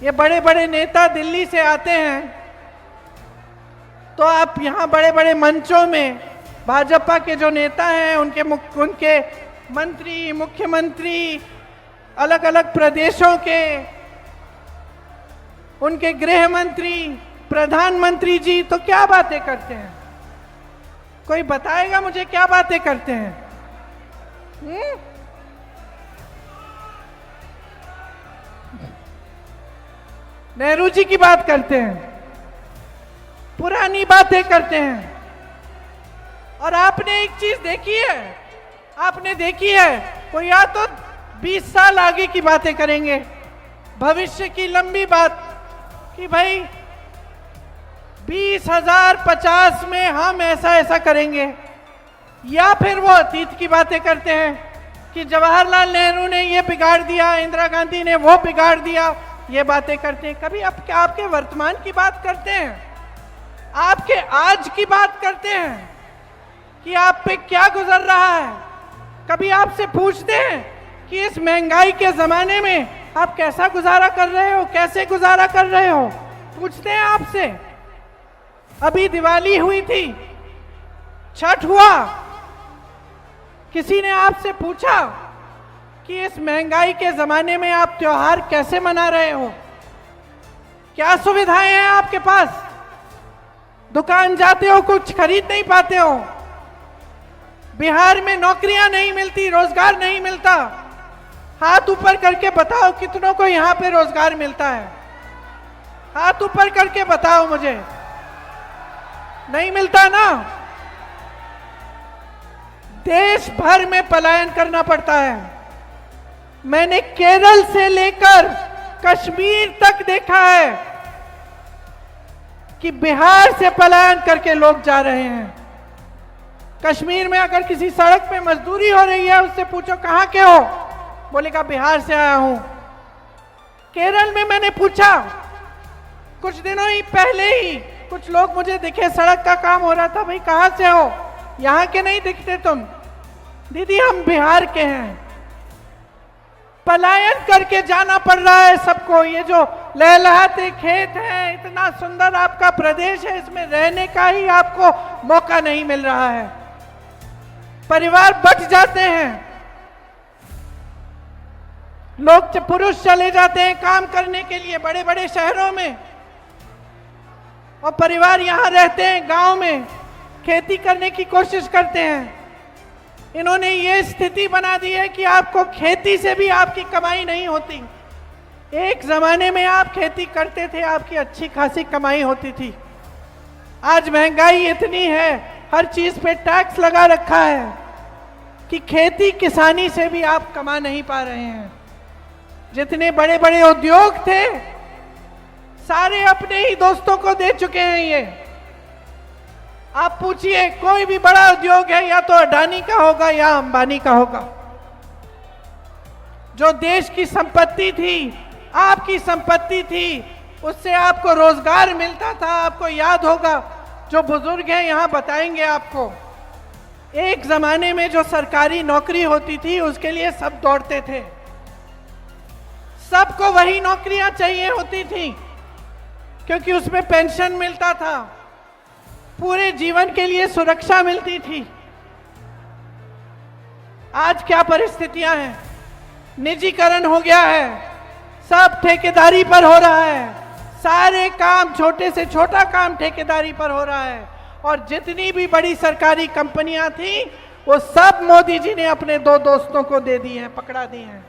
ये बड़े बड़े नेता दिल्ली से आते हैं तो आप यहाँ बड़े बड़े मंचों में भाजपा के जो नेता हैं उनके मंत्री, मुख्यमंत्री, अलग अलग प्रदेशों के उनके गृह मंत्री, प्रधानमंत्री जी तो क्या बातें करते हैं? कोई बताएगा मुझे क्या बातें करते हैं? नेहरू जी की बात करते हैं, पुरानी बातें करते हैं। और आपने एक चीज देखी है, आपने देखी है वो या तो 20 साल आगे की बातें करेंगे, भविष्य की लंबी बात कि भाई 2050 में हम ऐसा ऐसा करेंगे, या फिर वो अतीत की बातें करते हैं कि जवाहरलाल नेहरू ने ये बिगाड़ दिया, इंदिरा गांधी ने वो बिगाड़ दिया, ये बातें करते हैं। कभी आपके वर्तमान की बात करते हैं, आपके आज की बात करते हैं कि आप पे क्या गुजर रहा है? कभी आपसे पूछते हैं कि इस महंगाई के जमाने में आप कैसा गुजारा कर रहे हो, कैसे गुजारा कर रहे हो? पूछते हैं आपसे। अभी दिवाली हुई थी, छठ हुआ, किसी ने आपसे पूछा कि इस महंगाई के जमाने में आप त्योहार कैसे मना रहे हो? क्या सुविधाएं हैं आपके पास? दुकान जाते हो कुछ खरीद नहीं पाते हो, बिहार में नौकरियां नहीं मिलती, रोजगार नहीं मिलता। हाथ ऊपर करके बताओ कितनों को यहां पे रोजगार मिलता है? हाथ ऊपर करके बताओ मुझे। नहीं मिलता ना? देश भर में पलायन करना पड़ता है। मैंने केरल से लेकर कश्मीर तक देखा है कि बिहार से पलायन करके लोग जा रहे हैं। कश्मीर में अगर किसी सड़क पे मजदूरी हो रही है, उससे पूछो कहां के हो, बोलेगा बिहार से आया हूं। केरल में मैंने पूछा, कुछ दिनों ही पहले ही कुछ लोग मुझे दिखे, सड़क का काम हो रहा था, भाई कहां से हो? यहां के नहीं दिखते तुम। दीदी हम बिहार के हैं। पलायन करके जाना पड़ रहा है सबको। ये जो लहलहाते खेत हैं, इतना सुंदर आपका प्रदेश है, इसमें रहने का ही आपको मौका नहीं मिल रहा है। परिवार बट जाते हैं, लोग पुरुष चले जाते हैं काम करने के लिए बड़े बड़े शहरों में, और परिवार यहां रहते हैं गांव में, खेती करने की कोशिश करते हैं। इन्होंने ये स्थिति बना दी है कि आपको खेती से भी आपकी कमाई नहीं होती। एक जमाने में आप खेती करते थे, आपकी अच्छी खासी कमाई होती थी। आज महंगाई इतनी है, हर चीज पे टैक्स लगा रखा है कि खेती किसानी से भी आप कमा नहीं पा रहे हैं। जितने बड़े बड़े उद्योग थे सारे अपने ही दोस्तों को दे चुके हैं। ये आप पूछिए, कोई भी बड़ा उद्योग है या तो अडानी का होगा या अंबानी का होगा। जो देश की संपत्ति थी, आपकी संपत्ति थी, उससे आपको रोजगार मिलता था। आपको याद होगा, जो बुजुर्ग हैं यहां बताएंगे आपको, एक जमाने में जो सरकारी नौकरी होती थी उसके लिए सब दौड़ते थे। सबको वही नौकरियां चाहिए होती थी क्योंकि उसमें पेंशन मिलता था, पूरे जीवन के लिए सुरक्षा मिलती थी। आज क्या परिस्थितियां हैं? निजीकरण हो गया है, सब ठेकेदारी पर हो रहा है, सारे काम, छोटे से छोटा काम ठेकेदारी पर हो रहा है। और जितनी भी बड़ी सरकारी कंपनियां थी वो सब मोदी जी ने अपने दो दोस्तों को दे दी हैं, पकड़ा दी हैं।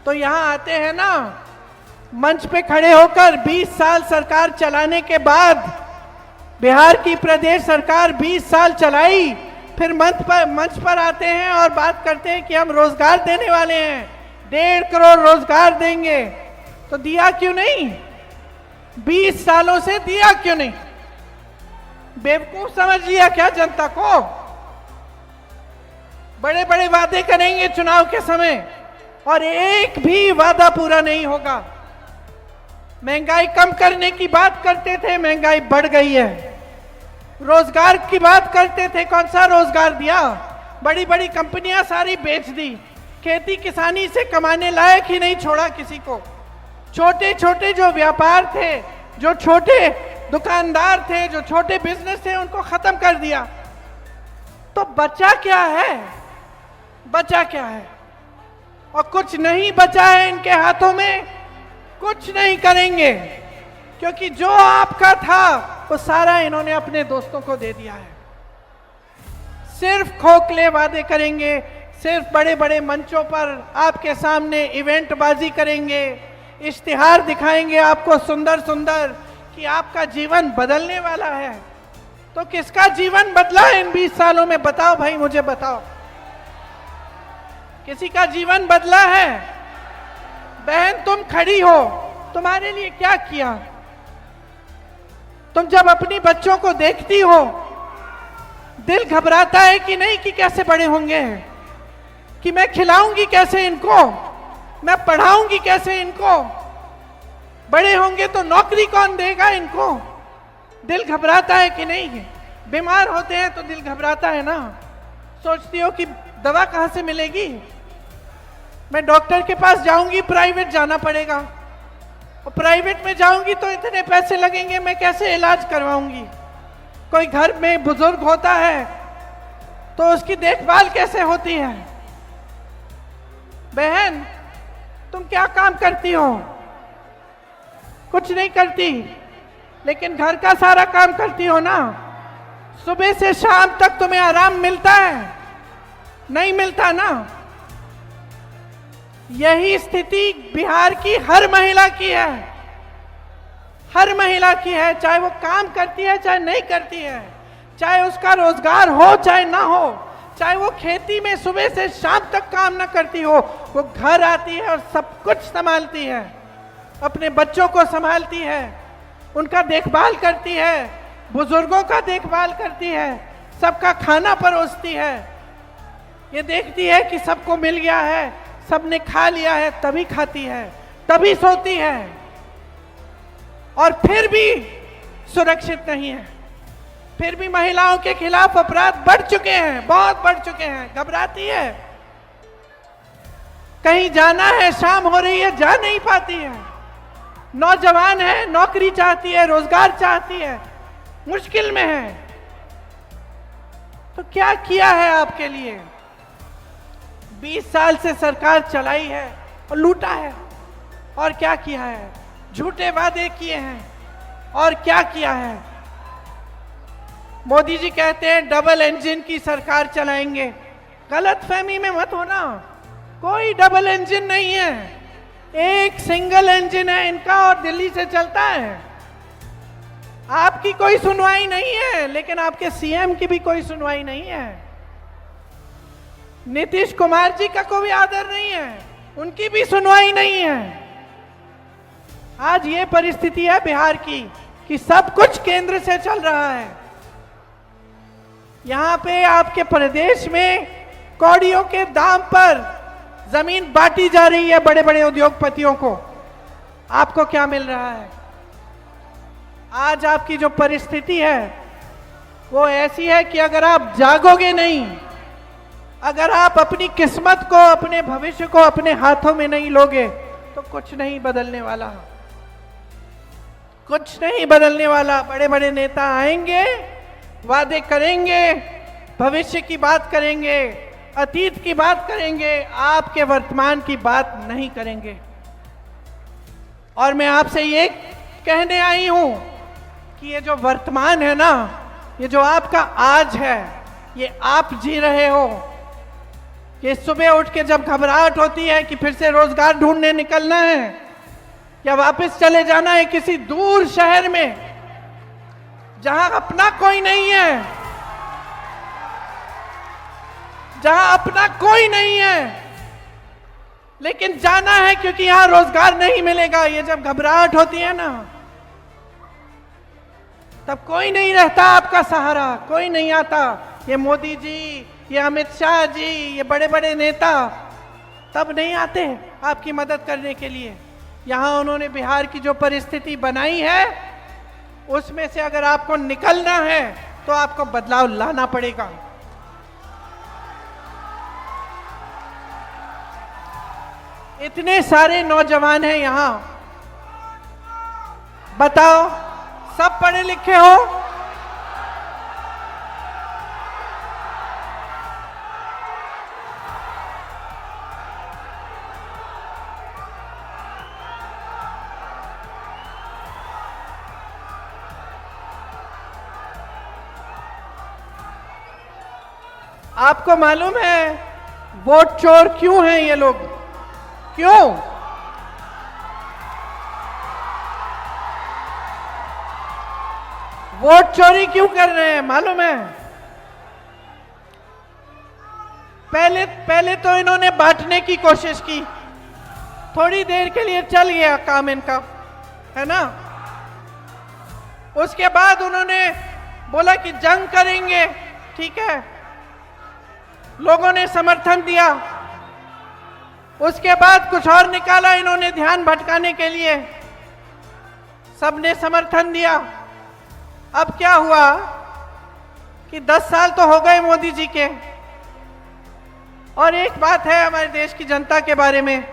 तो यहां आते हैं ना, मंच पे खड़े होकर 20 साल सरकार चलाने के बाद, बिहार की प्रदेश सरकार 20 साल चलाई, फिर मंच पर आते हैं और बात करते हैं कि हम रोजगार देने वाले हैं, 1.5 करोड़ रोजगार देंगे। तो दिया क्यों नहीं? 20 सालों से दिया क्यों नहीं? बेवकूफ समझ लिया क्या जनता को? बड़े बड़े वादे करेंगे चुनाव के समय और एक भी वादा पूरा नहीं होगा। महंगाई कम करने की बात करते थे, महंगाई बढ़ गई है। रोजगार की बात करते थे, कौन सा रोजगार दिया? बड़ी बड़ी कंपनियां सारी बेच दी। खेती किसानी से कमाने लायक ही नहीं छोड़ा किसी को। छोटे छोटे जो व्यापार थे, जो छोटे दुकानदार थे, जो छोटे बिजनेस थे, उनको खत्म कर दिया। तो बचा क्या है? बचा क्या है? और कुछ नहीं बचा है इनके हाथों में, कुछ नहीं करेंगे, क्योंकि जो आपका था वो सारा इन्होंने अपने दोस्तों को दे दिया है। सिर्फ खोखले वादे करेंगे, सिर्फ बड़े बड़े मंचों पर आपके सामने इवेंट बाजी करेंगे, इश्तिहार दिखाएंगे आपको सुंदर सुंदर कि आपका जीवन बदलने वाला है। तो किसका जीवन बदला है इन 20 सालों में? बताओ भाई, मुझे बताओ, किसी का जीवन बदला है? बहन तुम खड़ी हो, तुम्हारे लिए क्या किया? तुम जब अपनी बच्चों को देखती हो दिल घबराता है कि नहीं कि कैसे बड़े होंगे, कि मैं खिलाऊंगी कैसे इनको, मैं पढ़ाऊंगी कैसे इनको, बड़े होंगे तो नौकरी कौन देगा इनको? दिल घबराता है कि नहीं? बीमार होते हैं तो दिल घबराता है ना, सोचती हो कि दवा कहां से मिलेगी, मैं डॉक्टर के पास जाऊंगी, प्राइवेट जाना पड़ेगा, और प्राइवेट में जाऊंगी तो इतने पैसे लगेंगे, मैं कैसे इलाज करवाऊंगी? कोई घर में बुजुर्ग होता है तो उसकी देखभाल कैसे होती है? बहन तुम क्या काम करती हो? कुछ नहीं करती, लेकिन घर का सारा काम करती हो ना। सुबह से शाम तक तुम्हें आराम मिलता है? नहीं मिलता ना। यही स्थिति बिहार की हर महिला की है, हर महिला की है, चाहे वो काम करती है चाहे नहीं करती है, चाहे उसका रोजगार हो चाहे ना हो, चाहे वो खेती में सुबह से शाम तक काम ना करती हो, वो घर आती है और सब कुछ संभालती है, अपने बच्चों को संभालती है, उनका देखभाल करती है, बुजुर्गों का देखभाल करती है, सबका खाना परोसती है, ये देखती है कि सबको मिल गया है, सबने खा लिया है, तभी खाती है, तभी सोती है, और फिर भी सुरक्षित नहीं है। फिर भी महिलाओं के खिलाफ अपराध बढ़ चुके हैं, बहुत बढ़ चुके हैं, घबराती है, कहीं जाना है, शाम हो रही है, जा नहीं पाती है, नौजवान है, नौकरी चाहती है, रोजगार चाहती है, मुश्किल में है। तो क्या किया है आपके लिए? 20 साल से सरकार चलाई है और लूटा है, और क्या किया है? झूठे वादे किए हैं, और क्या किया है? मोदी जी कहते हैं डबल इंजन की सरकार चलाएंगे, गलत फहमी में मत होना, कोई डबल इंजन नहीं है, एक सिंगल इंजन है इनका और दिल्ली से चलता है। आपकी कोई सुनवाई नहीं है, लेकिन आपके सीएम की भी कोई सुनवाई नहीं है, नीतीश कुमार जी का कोई आदर नहीं है, उनकी भी सुनवाई नहीं है। आज ये परिस्थिति है बिहार की कि सब कुछ केंद्र से चल रहा है। यहां पे आपके प्रदेश में कौड़ियों के दाम पर जमीन बांटी जा रही है बड़े बड़े उद्योगपतियों को। आपको क्या मिल रहा है? आज आपकी जो परिस्थिति है वो ऐसी है कि अगर आप जागोगे नहीं, अगर आप अपनी किस्मत को, अपने भविष्य को अपने हाथों में नहीं लोगे, तो कुछ नहीं बदलने वाला, कुछ नहीं बदलने वाला। बड़े बड़े नेता आएंगे, वादे करेंगे, भविष्य की बात करेंगे, अतीत की बात करेंगे, आपके वर्तमान की बात नहीं करेंगे। और मैं आपसे ये कहने आई हूं कि ये जो वर्तमान है ना, ये जो आपका आज है, ये आप जी रहे हो। ये सुबह उठ के जब घबराहट होती है कि फिर से रोजगार ढूंढने निकलना है या वापस चले जाना है किसी दूर शहर में जहां अपना कोई नहीं है, जहां अपना कोई नहीं है, लेकिन जाना है क्योंकि यहां रोजगार नहीं मिलेगा। ये जब घबराहट होती है ना, तब कोई नहीं रहता आपका सहारा, कोई नहीं आता। ये मोदी जी, ये अमित शाह जी, ये बड़े बड़े नेता तब नहीं आते आपकी मदद करने के लिए। यहां उन्होंने बिहार की जो परिस्थिति बनाई है, उसमें से अगर आपको निकलना है तो आपको बदलाव लाना पड़ेगा। इतने सारे नौजवान हैं यहां, बताओ सब पढ़े लिखे हो? आपको मालूम है वोट चोर क्यों हैं ये लोग? क्यों? वोट चोरी क्यों कर रहे हैं मालूम है? पहले तो इन्होंने बांटने की कोशिश की, थोड़ी देर के लिए चल गया काम इनका, है ना। उसके बाद उन्होंने बोला कि जंग करेंगे, ठीक है, लोगों ने समर्थन दिया। उसके बाद कुछ और निकाला इन्होंने ध्यान भटकाने के लिए, सबने समर्थन दिया। अब क्या हुआ कि 10 साल तो हो गए मोदी जी के, और एक बात है हमारे देश की जनता के बारे में,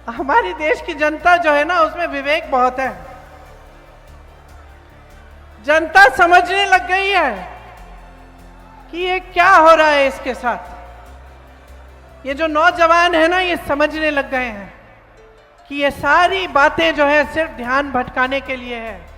हमारी देश की जनता जो है ना उसमें विवेक बहुत है। जनता समझने लग गई है कि ये क्या हो रहा है इसके साथ। ये जो नौजवान है ना ये समझने लग गए हैं कि ये सारी बातें जो है सिर्फ ध्यान भटकाने के लिए है।